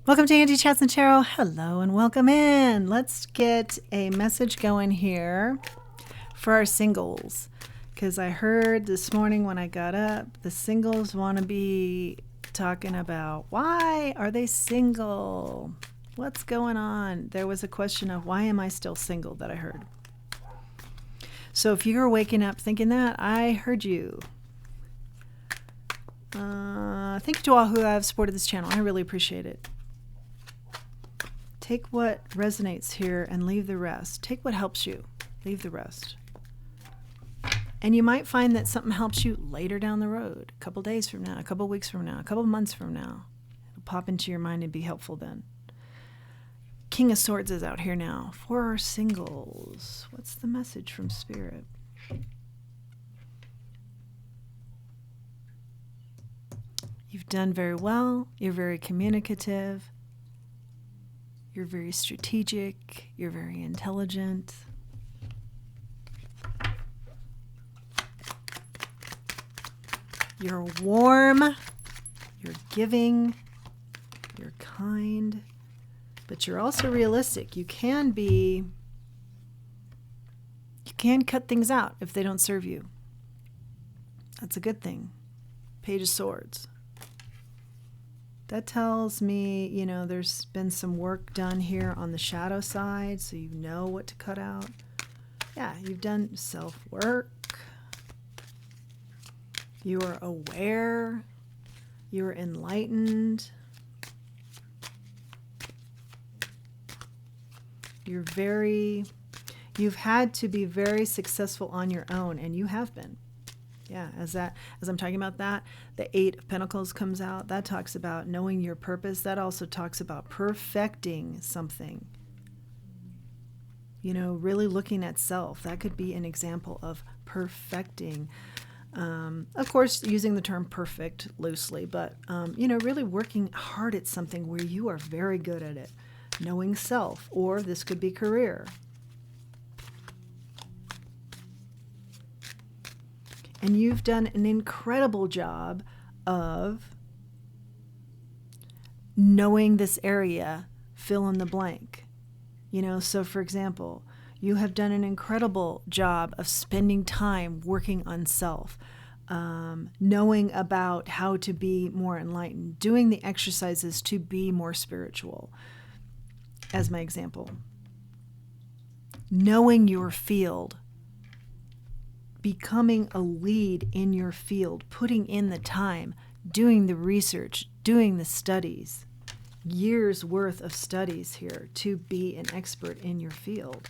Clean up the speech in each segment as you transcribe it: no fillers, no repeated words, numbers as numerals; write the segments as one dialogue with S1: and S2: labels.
S1: Welcome to Angie Chats and Tarot. Hello and welcome in. Let's get a message going here for our singles. Because I heard this morning when I got up, the singles want to be talking about why are they single? What's going on? There was a question of why am I still single that I heard. So if you're waking up thinking that, I heard you. Thank you to all who have supported this channel. I really appreciate it. Take what resonates here and leave the rest. Take what helps you. Leave the rest. And you might find that something helps you later down the road, a couple days from now, a couple weeks from now, a couple months from now. It'll pop into your mind and be helpful then. King of Swords is out here now. For our singles, what's the message from Spirit? You've done very well. You're very communicative. You're very strategic. You're very intelligent. You're warm. You're giving. You're kind. But you're also realistic. You can cut things out if they don't serve you. That's a good thing. Page of Swords. That tells me, there's been some work done here on the shadow side, so you know what to cut out. Yeah, you've done self-work. You are aware. You are enlightened. You've had to be very successful on your own, and you have been. Yeah, as I'm talking about that, the Eight of Pentacles comes out. That talks about knowing your purpose. That also talks about perfecting something. Really looking at self. That could be an example of perfecting. Of course, using the term perfect loosely, but, really working hard at something where you are very good at it. Knowing self, or this could be career. And you've done an incredible job of knowing this area, fill in the blank. So for example, you have done an incredible job of spending time working on self, knowing about how to be more enlightened, doing the exercises to be more spiritual, as my example. Knowing your field. Becoming a lead in your field, putting in the time, doing the research, doing the studies, years worth of studies here to be an expert in your field.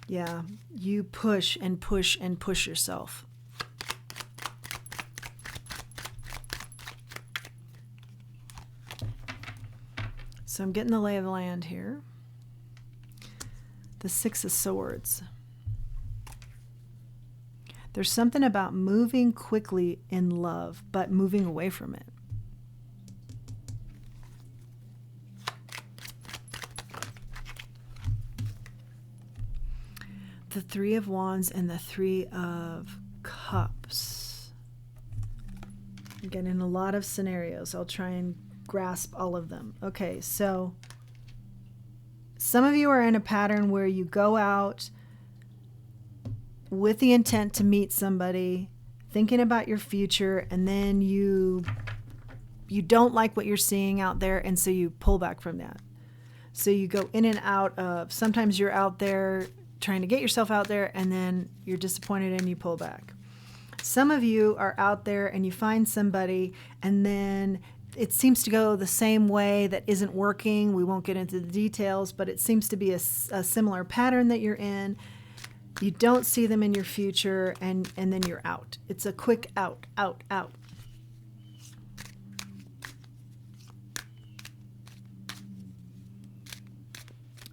S1: Yeah, you push and push and push yourself. So I'm getting the lay of the land here. The Six of Swords. There's something about moving quickly in love, but moving away from it. The Three of Wands and the Three of Cups. I'm getting a lot of scenarios. I'll try and grasp all of them. Okay, so some of you are in a pattern where you go out with the intent to meet somebody, thinking about your future, and then you don't like what you're seeing out there, and so you pull back from that. So you go in and out of, sometimes you're out there trying to get yourself out there, and then you're disappointed and you pull back. Some of you are out there and you find somebody, and then it seems to go the same way that isn't working. We won't get into the details, but it seems to be a similar pattern that you're in. You don't see them in your future, and then you're out. It's a quick out, out, out.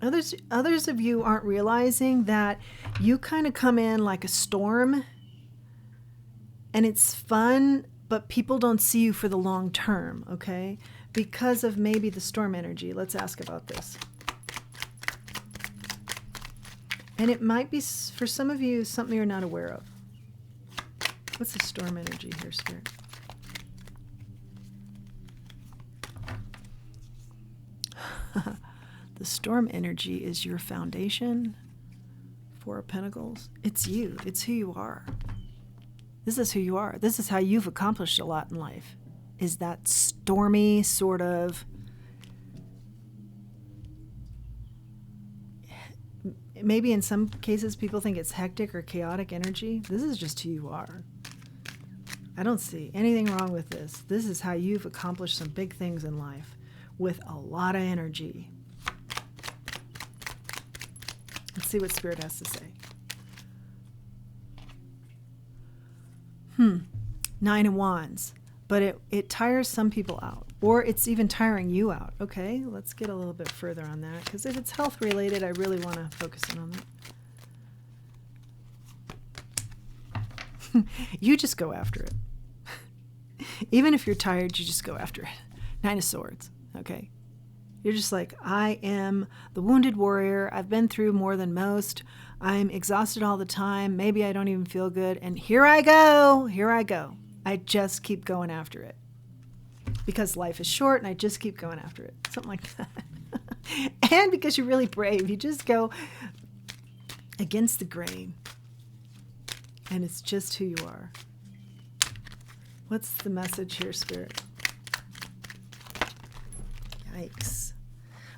S1: Others of you aren't realizing that you kind of come in like a storm, and it's fun, but people don't see you for the long term, okay? Because of maybe the storm energy. Let's ask about this. And it might be, for some of you, something you're not aware of. What's the storm energy here, Spirit? The storm energy is your foundation. Four of Pentacles. It's you. It's who you are. This is who you are. This is how you've accomplished a lot in life. Is that stormy sort of... Maybe in some cases people think it's hectic or chaotic energy. This is just who you are. I don't see anything wrong with this. This is how you've accomplished some big things in life with a lot of energy. Let's see what Spirit has to say. Nine of Wands. But it tires some people out. Or it's even tiring you out. Okay, let's get a little bit further on that. Because if it's health related, I really want to focus in on that. You just go after it. Even if you're tired, you just go after it. Nine of Swords. Okay. You're just like, I am the wounded warrior. I've been through more than most. I'm exhausted all the time. Maybe I don't even feel good. And here I go. Here I go. I just keep going after it. Because life is short and I just keep going after it. Something like that. And because you're really brave, you just go against the grain. And it's just who you are. What's the message here, Spirit? Yikes.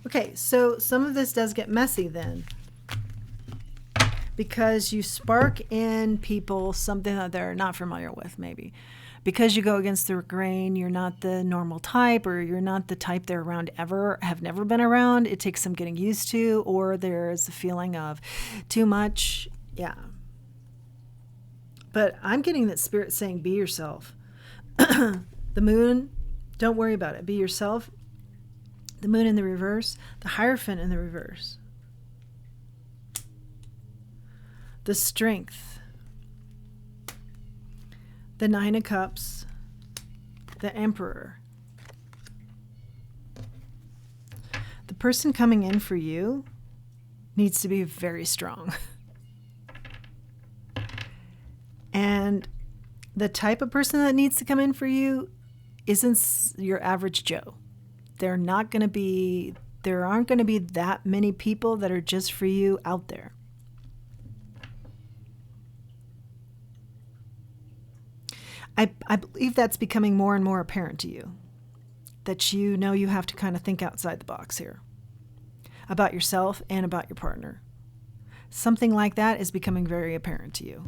S1: Okay, so some of this does get messy then. Because you spark in people something that they're not familiar with, maybe. Because you go against the grain, you're not the normal type, or you're not the type they're around ever, have never been around. It takes some getting used to, or there's a feeling of too much. Yeah. But I'm getting that Spirit saying, be yourself. The moon, don't worry about it. Be yourself. The moon in the reverse. The Hierophant in the reverse. The Strength. The Nine of Cups. The Emperor. The person coming in for you needs to be very strong. And the type of person that needs to come in for you isn't your average Joe. There aren't going to be that many people that are just for you out there. I believe that's becoming more and more apparent to you. That you know you have to kind of think outside the box here. About yourself and about your partner. Something like that is becoming very apparent to you.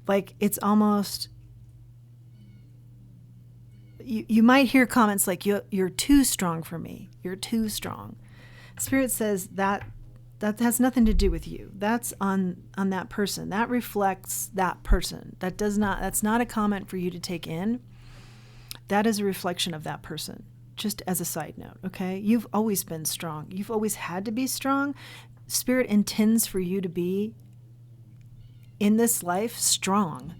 S1: Like, it's almost... You might hear comments like, you're too strong for me. You're too strong. Spirit says that has nothing to do with you. That's on that person. That reflects that person. That's not a comment for you to take in. That is a reflection of that person. Just as a side note, okay? You've always been strong. You've always had to be strong. Spirit intends for you to be in this life strong.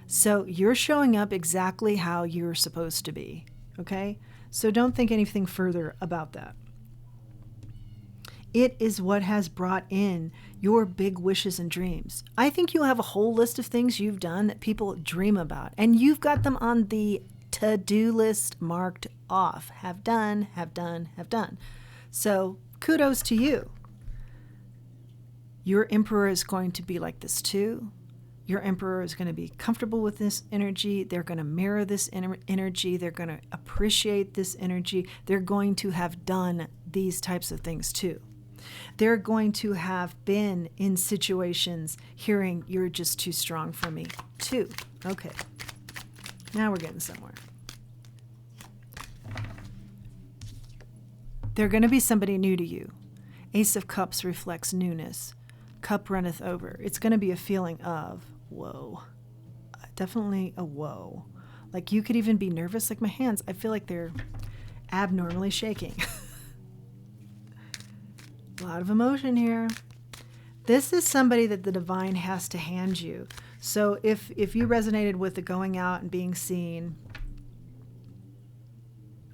S1: So you're showing up exactly how you're supposed to be, okay? So don't think anything further about that. It is what has brought in your big wishes and dreams. I think you'll have a whole list of things you've done that people dream about, and you've got them on the to-do list marked off. Have done, have done, have done. So kudos to you. Your Emperor is going to be like this too. Your Emperor is going to be comfortable with this energy. They're going to mirror this energy. They're going to appreciate this energy. They're going to have done these types of things too. They're going to have been in situations hearing, you're just too strong for me too. Okay. Now we're getting somewhere. They're going to be somebody new to you. Ace of Cups reflects newness. Cup runneth over. It's going to be a feeling of, whoa. Definitely a whoa. Like you could even be nervous. Like my hands, I feel like they're abnormally shaking. A lot of emotion here. This is somebody that the divine has to hand you. So if you resonated with the going out and being seen,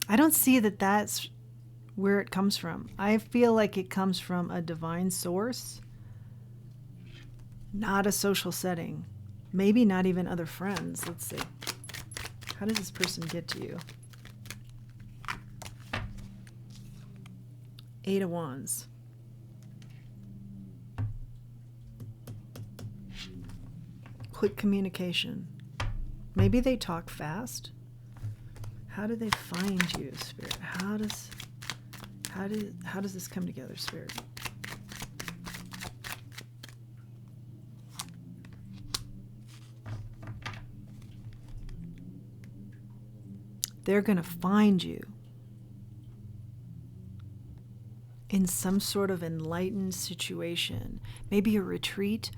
S1: I don't see that that's where it comes from. I feel like it comes from a divine source, not a social setting. Maybe not even other friends. Let's see. How does this person get to you? 8 of Wands. Quick communication. Maybe they talk fast. How do they find you, Spirit? How does this come together, Spirit? They're going to find you in some sort of enlightened situation, maybe a retreat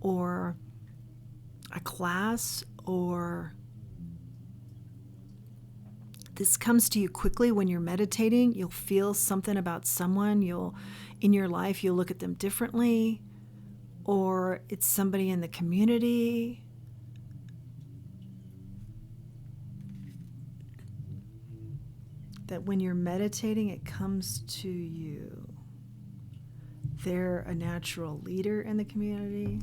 S1: or a class, or this comes to you quickly when you're meditating. You'll feel something about someone in your life, you'll look at them differently, or it's somebody in the community. That when you're meditating, it comes to you. They're a natural leader in the community.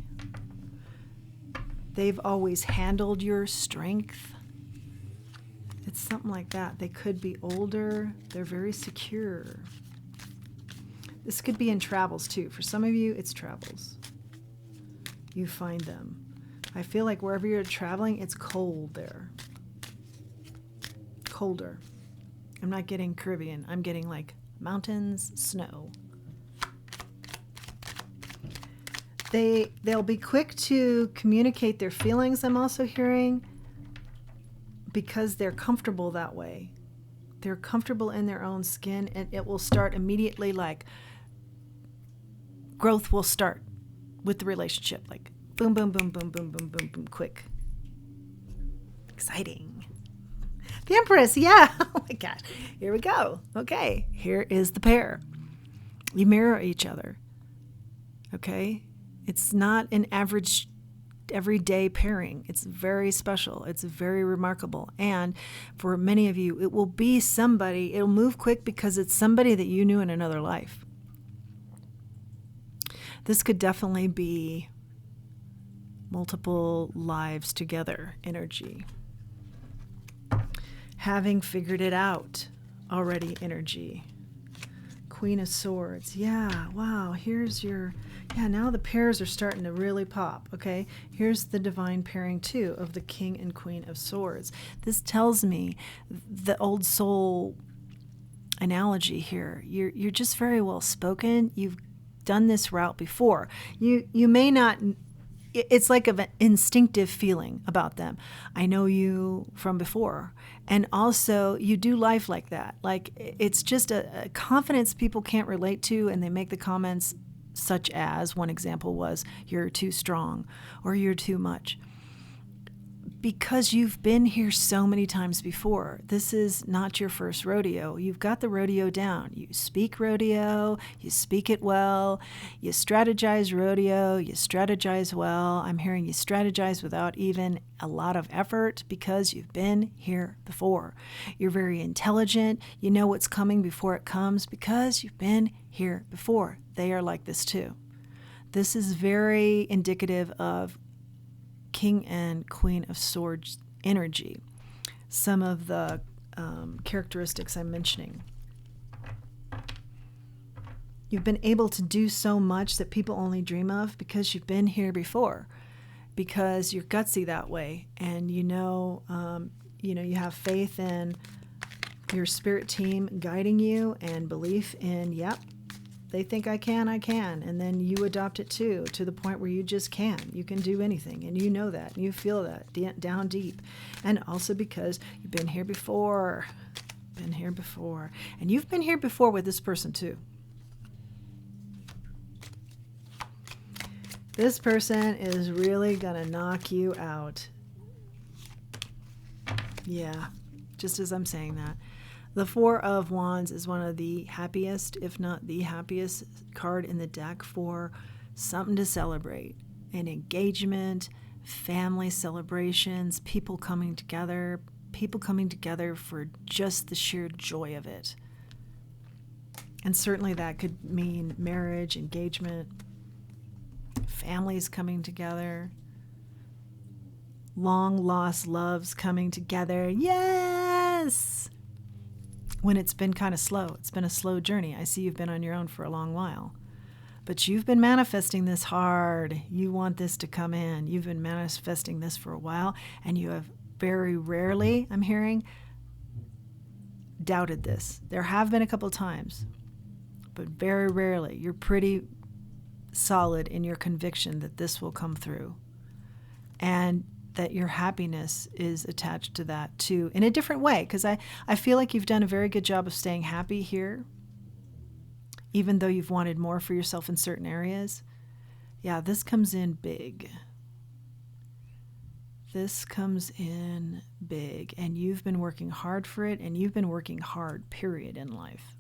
S1: They've always handled your strength. It's something like that. They could be older. They're very secure. This could be in travels too. For some of you, it's travels. You find them. I feel like wherever you're traveling, it's cold there. Colder. I'm not getting Caribbean. I'm getting like mountains, snow. They'll be quick to communicate their feelings, I'm also hearing, because they're comfortable that way. They're comfortable in their own skin, and it will start immediately, like growth will start with the relationship. Like boom, boom, boom, boom, boom, boom, boom, boom, quick. Exciting. The Empress, yeah. Oh my God. Here we go. Okay, here is the pair. You mirror each other. Okay? It's not an average everyday pairing. It's very special. It's very remarkable. And for many of you, it will be somebody, it'll move quick because it's somebody that you knew in another life. This could definitely be multiple lives together energy. Having figured it out already energy. Queen of Swords. Yeah, wow. Here's your, now the pairs are starting to really pop, okay? Here's the divine pairing too of the King and Queen of Swords. This tells me the old soul analogy here. You're just very well spoken. You've done this route before. You may not, it's like an instinctive feeling about them. I know you from before. And also, you do life like that. Like, it's just a confidence people can't relate to, and they make the comments such as, one example was, you're too strong, or you're too much. Because you've been here so many times before. This is not your first rodeo. You've got the rodeo down. You speak rodeo, you speak it well, you strategize rodeo, you strategize well. I'm hearing you strategize without even a lot of effort because you've been here before. You're very intelligent. You know what's coming before it comes because you've been here before. They are like this too. This is very indicative of King and Queen of Swords energy. Some of the characteristics I'm mentioning. You've been able to do so much that people only dream of because you've been here before, because you're gutsy that way, and you have faith in your spirit team guiding you and belief in, yep, they think I can, and then you adopt it too, to the point where you just can. You can do anything, and you know that, and you feel that down deep. And also because you've been here before, and you've been here before with this person too. This person is really gonna knock you out. Yeah, just as I'm saying that. The Four of Wands is one of the happiest, if not the happiest card in the deck for something to celebrate. An engagement, family celebrations, people coming together for just the sheer joy of it. And certainly that could mean marriage, engagement, families coming together. long lost loves coming together. Yes! When it's been kind of slow. It's been a slow journey. I see you've been on your own for a long while. But you've been manifesting this hard. You want this to come in. You've been manifesting this for a while, and you have very rarely, I'm hearing, doubted this. There have been a couple times, but very rarely. You're pretty solid in your conviction that this will come through, and that your happiness is attached to that too, in a different way, because I feel like you've done a very good job of staying happy here, even though you've wanted more for yourself in certain areas. Yeah, this comes in big. This comes in big, and you've been working hard for it, and you've been working hard, period, in life.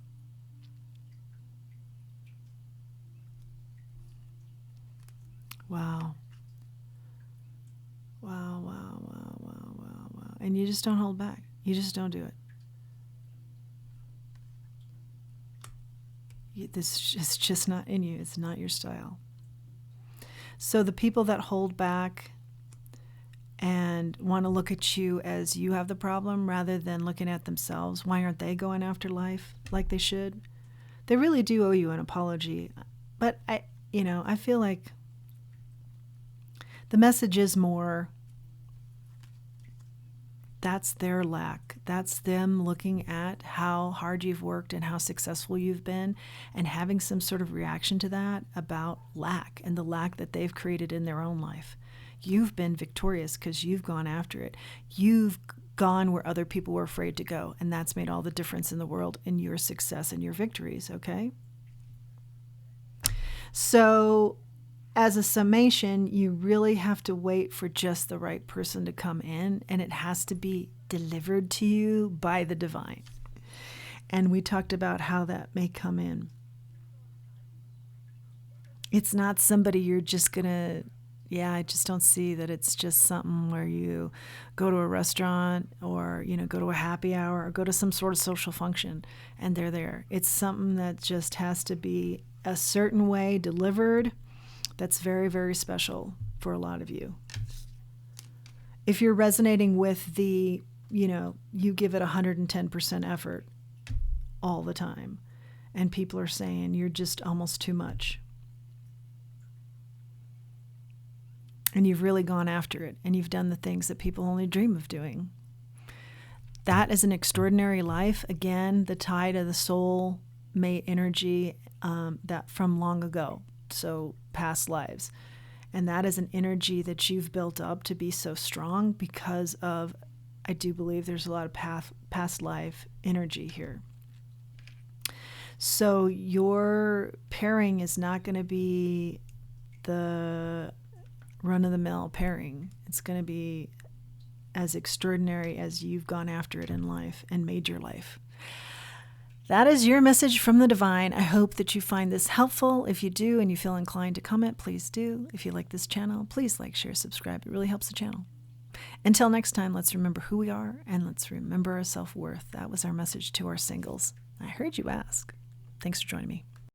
S1: Wow. Wow, wow, wow, wow, wow, wow. And you just don't hold back. You just don't do it. This is just not in you. It's not your style. So the people that hold back and want to look at you as you have the problem rather than looking at themselves, why aren't they going after life like they should? They really do owe you an apology. But I feel like the message is more, that's their lack. That's them looking at how hard you've worked and how successful you've been, and having some sort of reaction to that about lack and the lack that they've created in their own life. You've been victorious because you've gone after it. You've gone where other people were afraid to go, and that's made all the difference in the world in your success and your victories, okay? So as a summation, you really have to wait for just the right person to come in, and it has to be delivered to you by the divine. And we talked about how that may come in. It's not somebody you're just going to, I just don't see that it's just something where you go to a restaurant or, go to a happy hour or go to some sort of social function and they're there. It's something that just has to be a certain way delivered. That's very, very special for a lot of you. If you're resonating with the, you give it 110% effort all the time, and people are saying you're just almost too much, and you've really gone after it, and you've done the things that people only dream of doing. That is an extraordinary life. Again, the tide of the soul mate energy that from long ago. So past lives. And that is an energy that you've built up to be so strong because of, I do believe there's a lot of past life energy here. So your pairing is not going to be the run-of-the-mill pairing. It's going to be as extraordinary as you've gone after it in life and made your life. That is your message from the divine. I hope that you find this helpful. If you do and you feel inclined to comment, please do. If you like this channel, please like, share, subscribe. It really helps the channel. Until next time, let's remember who we are and let's remember our self-worth. That was our message to our singles. I heard you ask. Thanks for joining me.